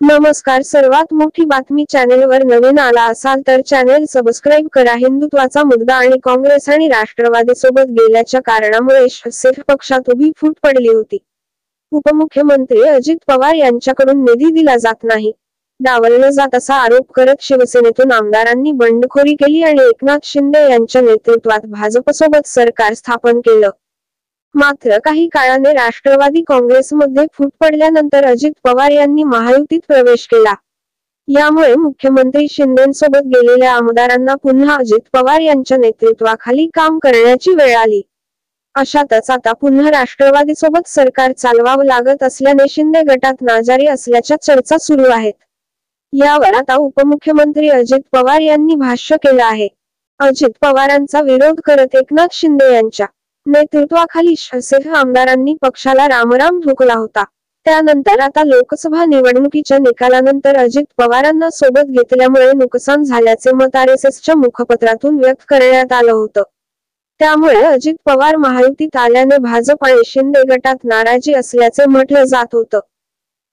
नमस्कार. सर्वात मोठी बातमी. चॅनेलवर नवीन आला असाल तर चॅनेल सबस्क्राईब करा. हिंदुत्वाचा मुद्दा आणि काँग्रेस आणि राष्ट्रवादीसोबत गेल्याच्या कारणामुळे शिवसेना पक्षात उभी फूट पडली होती. उपमुख्यमंत्री अजित पवार यांच्याकडून निधी दिला जात नाही, डावललं जात असा आरोप करत शिवसेनेतून आमदारांनी बंडखोरी केली आणि एकनाथ शिंदे यांच्या नेतृत्वात भाजपसोबत सरकार स्थापन केलं. मात्र काही काळाने राष्ट्रवादी काँग्रेसमध्ये फूट पडल्यानंतर अजित पवार यांनी महायुतीत प्रवेश केला. यामुळे मुख्यमंत्री शिंदेंसोबत गेलेल्या आमदारांना पुन्हा अजित पवार यांच्या नेतृत्वाखाली काम करण्याची वेळ आली. अशातच आता पुन्हा राष्ट्रवादीसोबत सरकार चालवावं लागत असल्याने शिंदे गटात नाजारी असल्याच्या चर्चा सुरू आहेत. यावर आता उपमुख्यमंत्री अजित पवार यांनी भाष्य केलं आहे. अजित पवारांचा विरोध करत एकनाथ शिंदे यांच्या नेतृत्वाखाली शिवसेना आमदारांनी पक्षाला रामराम ठोकला होता. त्यानंतर आता लोकसभा निवडणुकीच्या निकालानंतर अजित पवारांना सोबत घेतल्यामुळे नुकसान झाल्याचे मत आरएसएसच्या मुखपत्रातून व्यक्त करण्यात आलं होतं. त्यामुळे अजित पवार महायुतीत आल्याने भाजप आणि शिंदे गटात नाराजी असल्याचे म्हटलं जात होतं.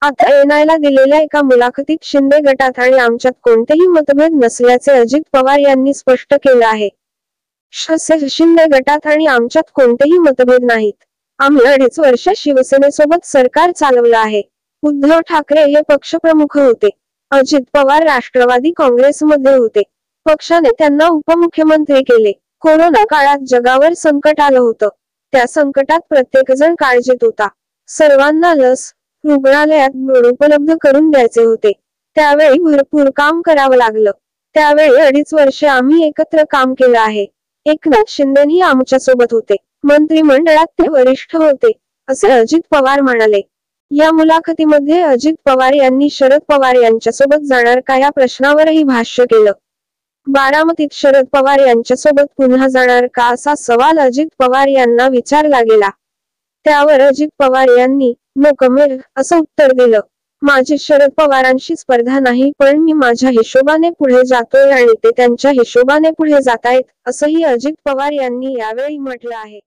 आता एनआयला दिलेल्या एका मुलाखतीत शिंदे गटात आणि आमच्यात कोणतेही मतभेद नसल्याचे अजित पवार यांनी स्पष्ट केलं आहे. शिंदे गटात आणि आमच्यात कोणतेही मतभेद नाहीत. आम्ही 2.5 वर्ष शिवसेनेसोबत सरकार चालवलं आहे. उद्धव ठाकरे हे पक्षप्रमुख होते. अजित पवार राष्ट्रवादी काँग्रेसमध्ये होते. पक्षाने त्यांना उपमुख्यमंत्री केले. कोरोना काळात जगावर संकट आलं होतं. त्या संकटात प्रत्येकजण काळजीत होता. सर्वांना लस, रुग्णालयात बेड उपलब्ध करून द्यायचे होते. त्यावेळी भरपूर काम करावं लागलं. त्यावेळी 2.5 वर्षे आम्ही एकत्र काम केलं आहे. एकनाथ शिंदेही आमच्या सोबत होते. मंत्रिमंडळात ते वरिष्ठ होते, असे अजित पवार म्हणाले. या मुलाखतीमध्ये अजित पवार यांनी शरद पवार यांच्यासोबत जाणार का या प्रश्नावरही भाष्य केलं. बारामतीत शरद पवार यांच्यासोबत पुन्हा जाणार का असा सवाल अजित पवार यांना विचारला गेला. त्यावर अजित पवार यांनी नो कमेंट असं उत्तर दिलं. माझी शरद पवारांशी स्पर्धा नाही, पण मी माझ्या हिशोबाने पुढे जातोय आणि ते त्यांच्या हिशोबाने पुढे जातायत, असंही अजित पवार यांनी यावेळी म्हटलं आहे.